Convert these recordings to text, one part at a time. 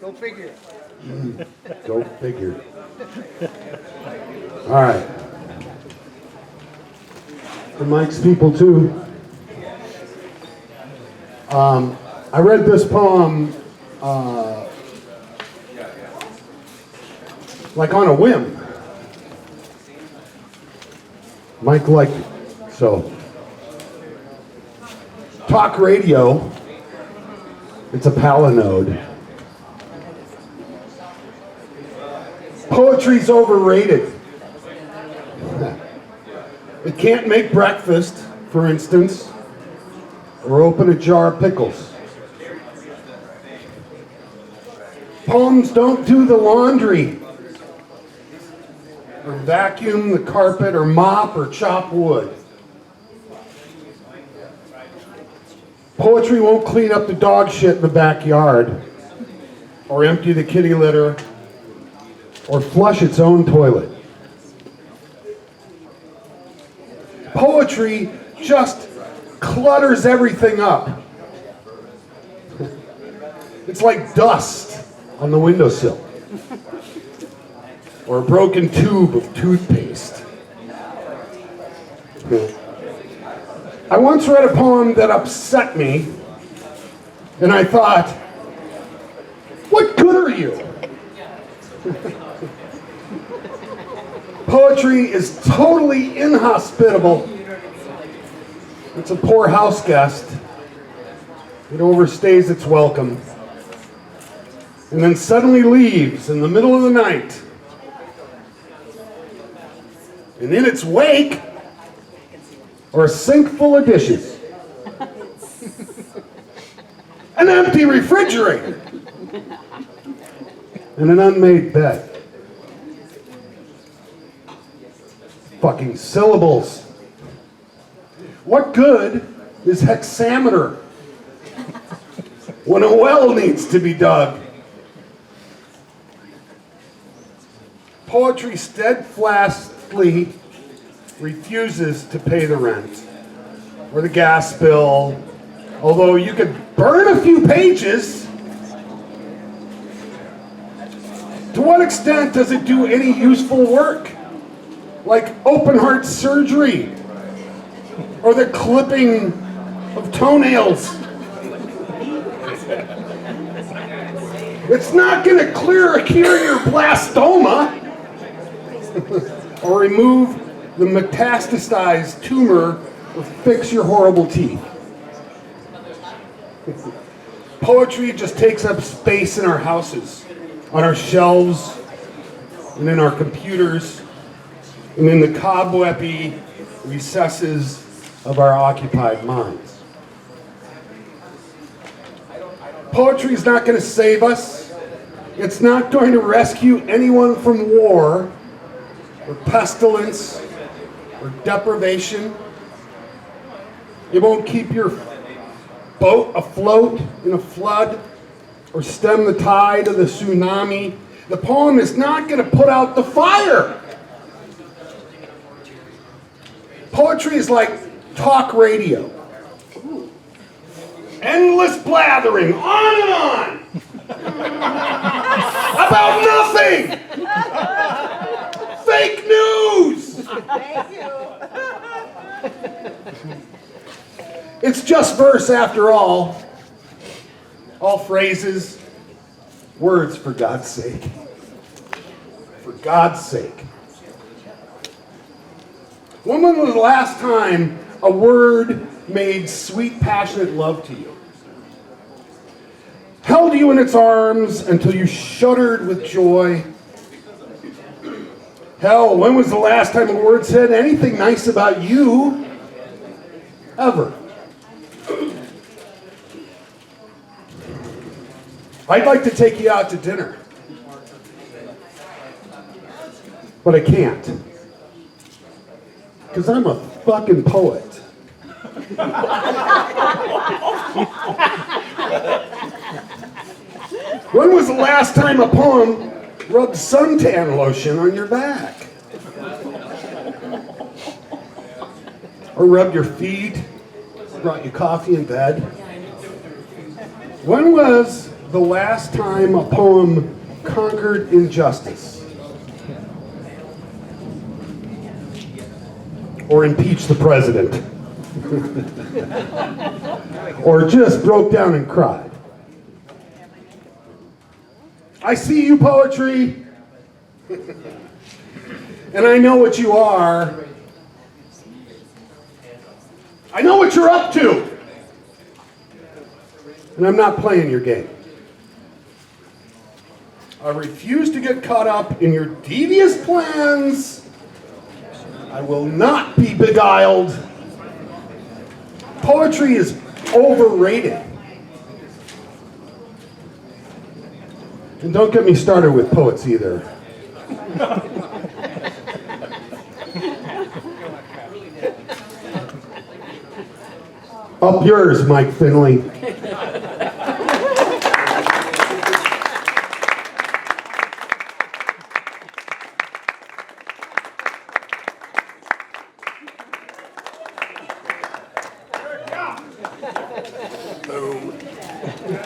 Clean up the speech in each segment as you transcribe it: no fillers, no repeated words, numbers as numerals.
Go figure. Go figure. All right. For Mike's people too. I read this poem like on a whim. Mike liked it, so. Talk radio, it's a palinode. Poetry's overrated. It can't make breakfast, for instance, or open a jar of pickles. Poems don't do the laundry, or vacuum the carpet, or mop, or chop wood. Poetry won't clean up the dog shit in the backyard, or empty the kitty litter, or flush its own toilet. Poetry just clutters everything up. It's like dust on the windowsill, or a broken tube of toothpaste. I once read a poem that upset me, and I thought, what good are you? Poetry is totally inhospitable. It's a poor house guest. It overstays its welcome, and then suddenly leaves in the middle of the night. And in its wake, or a sink full of dishes, an empty refrigerator, and an unmade bed. Fucking syllables. What good is hexameter when a well needs to be dug? Poetry steadfastly refuses to pay the rent or the gas bill, although you could burn a few pages. To what extent does it do any useful work, like open heart surgery or the clipping of toenails? It's not going to cure your blastoma or remove the metastasized tumor or fix your horrible teeth. Poetry just takes up space in our houses, on our shelves, and in our computers, and in the cobwebby recesses of our occupied minds. Poetry is not going to save us. It's not going to rescue anyone from war, or pestilence, or deprivation. It won't keep your boat afloat in a flood or stem the tide of the tsunami. The poem is not going to put out the fire. Poetry is like talk radio. Endless blathering, on and on, about nothing. Fake news. Thank you. It's just verse after all. All phrases, words, for God's sake. For God's sake. When was the last time a word made sweet, passionate love to you? Held you in its arms until you shuddered with joy? Hell, when was the last time a word said anything nice about you? Ever. I'd like to take you out to dinner, but I can't, because I'm a fucking poet. When was the last time a poem rubbed suntan lotion on your back? Or rubbed your feet, brought you coffee in bed? When was the last time a poem conquered injustice? Or impeached the president? Or just broke down and cried? I see you, poetry, and I know what you are. I know what you're up to, and I'm not playing your game. I refuse to get caught up in your devious plans. I will not be beguiled. Poetry is overrated. And don't get me started with poets either. Up yours, Mike Finley.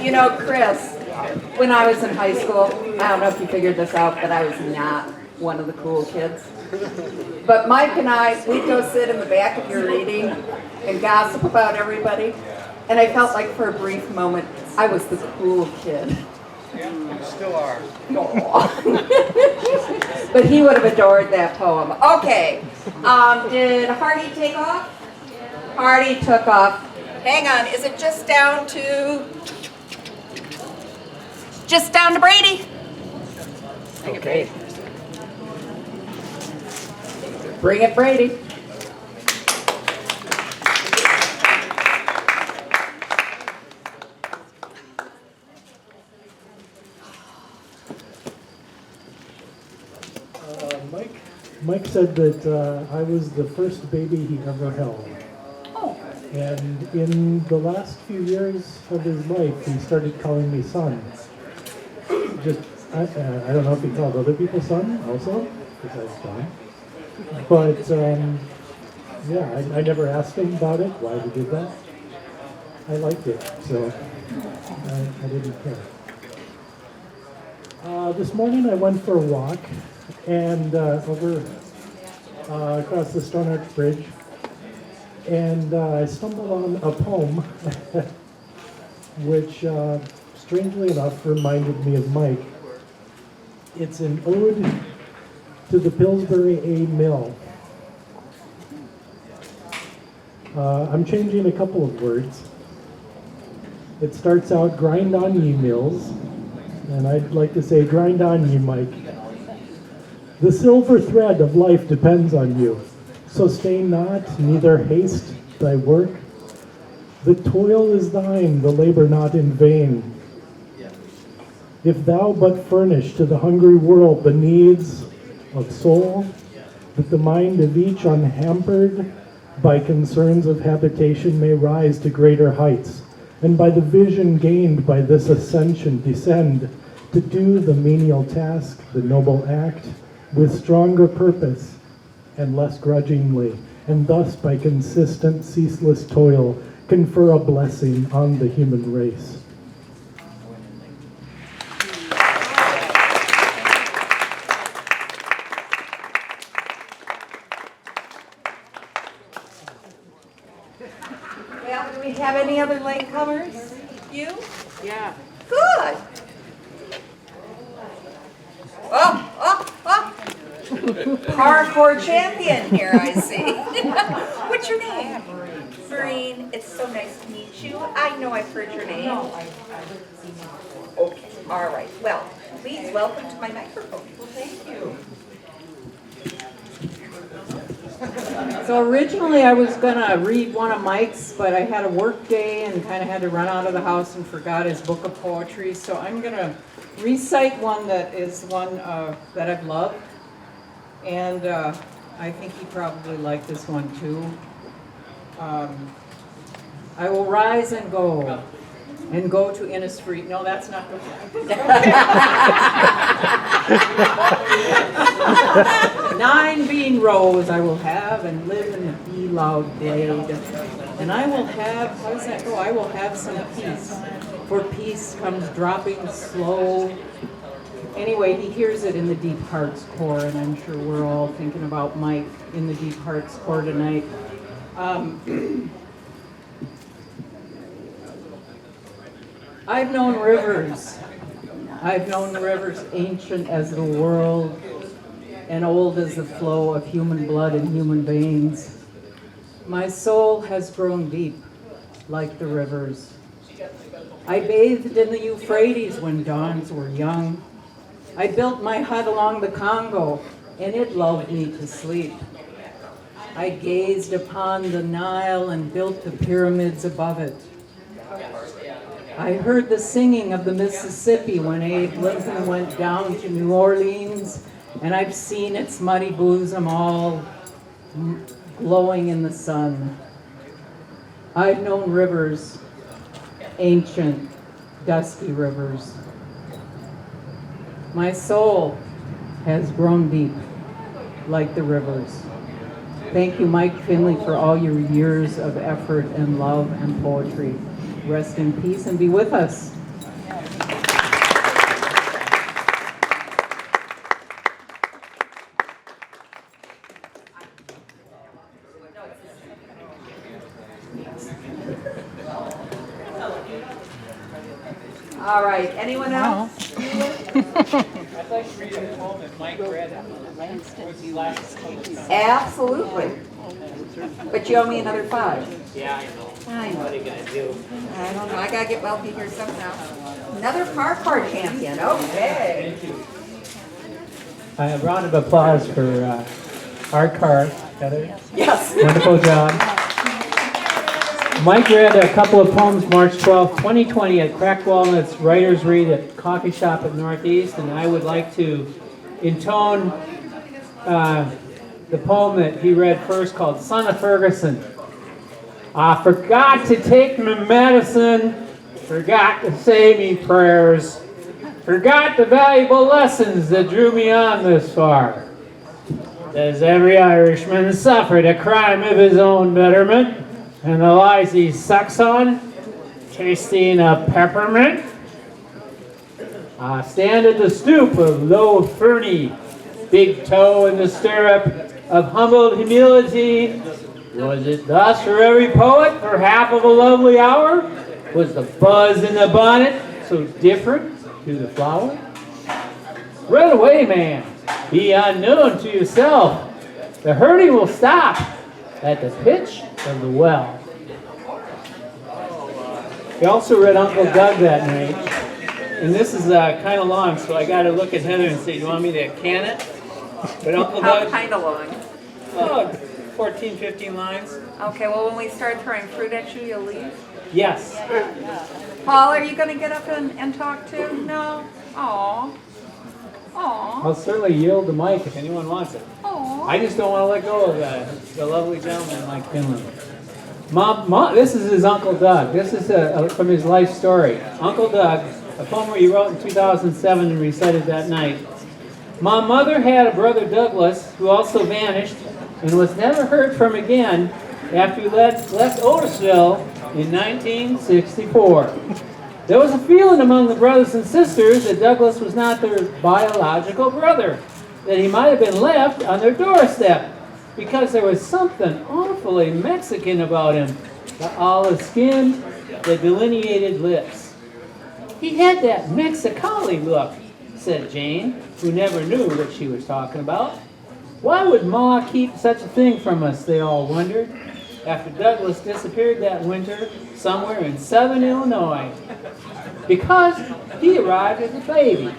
You know, Chris, when I was in high school, I don't know if you figured this out, but I was not one of the cool kids. But Mike and I, we'd go sit in the back of your reading and gossip about everybody. And I felt like for a brief moment, I was the cool kid. Yeah, you still are. But he would have adored that poem. Okay, did Hardy take off? Hardy took off. Hang on, is it just down to Brady? Okay. Bring it, Brady. Mike said that I was the first baby he ever held. Oh. And in the last few years of his life, he started calling me son. Just, I don't know if he called other people son also, besides John. But, yeah, I never asked him about it, why he did that. I liked it, so I didn't care. This morning I went for a walk and over across the Stone Arch Bridge, and I stumbled on a poem which, strangely enough, reminded me of Mike. It's an ode to the Pillsbury A Mill. I'm changing a couple of words. It starts out, grind on ye mills, and I'd like to say, grind on ye, Mike. The silver thread of life depends on you, so stay not, neither haste thy work. The toil is thine, the labor not in vain. If thou but furnish to the hungry world the needs of soul, that the mind of each unhampered by concerns of habitation may rise to greater heights, and by the vision gained by this ascension descend to do the menial task, the noble act, with stronger purpose and less grudgingly, and thus by consistent, ceaseless toil confer a blessing on the human race. Well, do we have any other latecomers? You? Yeah. Good. Oh. Hardcore champion here, I see. What's your name? Maureen. It's so nice to meet you. I know I've heard your name. Okay, all right. Well, please welcome to my microphone. Well, thank you. So originally I was gonna read one of Mike's, but I had a work day and kind of had to run out of the house and forgot his book of poetry. So I'm gonna recite one that is one that I've loved, and I think he probably liked this one too. I will rise and go to Innisfree. No, that's not the one. 9 bean rows I will have and live in the bee-loud glade. And I will have, how does that go? I will have some peace for peace comes dropping slow. Anyway, he hears it in the deep heart's core, and I'm sure we're all thinking about Mike in the deep heart's core tonight. I've known rivers. I've known rivers ancient as the world and old as the flow of human blood in human veins. My soul has grown deep like the rivers. I bathed in the Euphrates when dawns were young. I built my hut along the Congo, and it lulled me to sleep. I gazed upon the Nile and built the pyramids above it. I heard the singing of the Mississippi when Abe Lincoln went down to New Orleans, and I've seen its muddy bosom all glowing in the sun. I've known rivers, ancient, dusty rivers. My soul has grown deep like the rivers. Thank you, Mike Finley, for all your years of effort and love and poetry. Rest in peace and be with us. All right, anyone else? I'd like to read a poem that Mike read last. Absolutely. But you owe me another 5. Yeah, I know. I know. What are you gonna do? I don't know, I gotta get wealthy here somehow. Another parkour champion, okay. Thank you. A round of applause for our car, Heather. Yes. Wonderful job. Mike read a couple of poems March 12th, 2020 at Cracked Walnut's Writers Read at Coffee Shop at Northeast, and I would like to intone the poem that he read first called Son of Ferguson. I forgot to take my medicine, forgot to say me prayers, forgot the valuable lessons that drew me on this far. Does every Irishman suffer the crime of his own betterment, and the lies he sucks on, tasting a peppermint? I stand at the stoop of low Fernie, big toe in the stirrup of humbled humility. Was it thus for every poet for half of a lovely hour? Was the buzz in the bonnet so different to the flower? Run away, man, be unknown to yourself. The hurting will stop at the pitch of the well. We also read Uncle Doug that night, and this is kind of long, so I got to look at Heather and say, do you want me to can it? But Uncle How Doug, kind of long? oh, 14, 15 lines. Okay, well, when we start throwing fruit at you, you'll leave. Yes. Paul, are you going to get up and talk too? No? Aw. Aw. I'll certainly yield the mic if anyone wants it. Aw. I just don't want to let go of the lovely gentleman, Mike Finley. Mom, this is his Uncle Doug. This is from his life story. Uncle Doug, a poem he wrote in 2007 and recited that night. My mother had a brother Douglas who also vanished and was never heard from again after he left Otisville in 1964. There was a feeling among the brothers and sisters that Douglas was not their biological brother, that he might have been left on their doorstep, because there was something awfully Mexican about him. The olive skin, the delineated lips. He had that Mexicali look, said Jane, who never knew what she was talking about. Why would Ma keep such a thing from us, they all wondered, after Douglas disappeared that winter somewhere in southern Illinois. Because he arrived as a baby,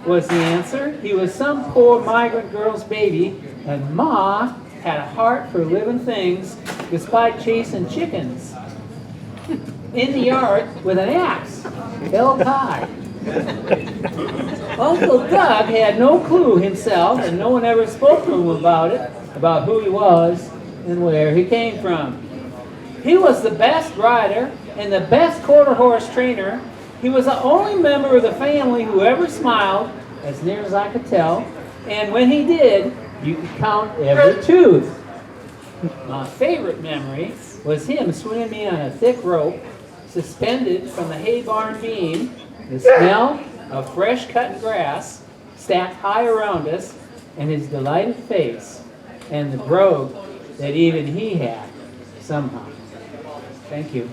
was the answer. He was some poor migrant girl's baby, and Ma had a heart for living things despite chasing chickens in the yard with an axe, held high. Uncle Doug had no clue himself, and no one ever spoke to him about who he was and where he came from. He was the best rider and the best quarter horse trainer. He was the only member of the family who ever smiled, as near as I could tell, and when he did, you could count every tooth. My favorite memory was him swinging me on a thick rope suspended from the hay barn beam, the smell of fresh cut grass stacked high around us, and his delighted face, and the brogue that even he had, somehow. Thank you.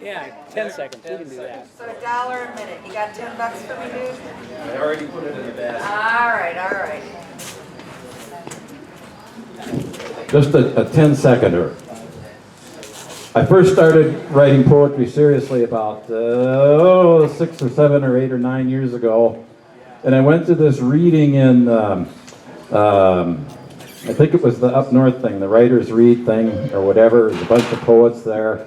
Yeah, 10 seconds. We can do that. So $1 a minute. You got $10 for me, dude? I already put it in the basket. All right, all right. Just a 10-seconder. I first started writing poetry seriously about 6 or 7 or 8 or 9 years ago, and I went to this reading in I think it was the up north thing, the writers read thing or whatever. There's a bunch of poets there,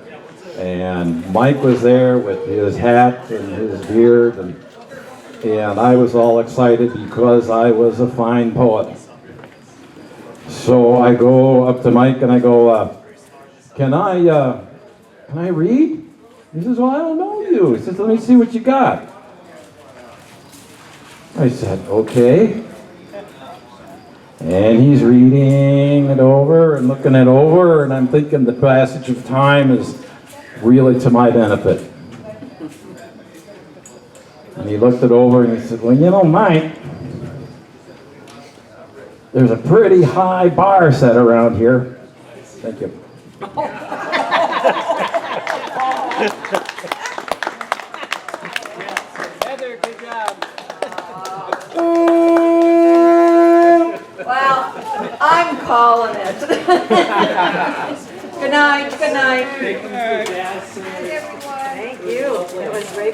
and Mike was there with his hat and his beard, and I was all excited because I was a fine poet. So I go up to Mike and I go, can I read? He says, well, I don't know you. He says, let me see what you got. I said, okay. And he's reading it over and looking it over, and I'm thinking the passage of time is really to my benefit. And he looked it over and he said, well, you know, Mike, there's a pretty high bar set around here. Thank you. Heather, good job. Well, I'm calling it. Good night, good night. Thank you. Thank you. It was great.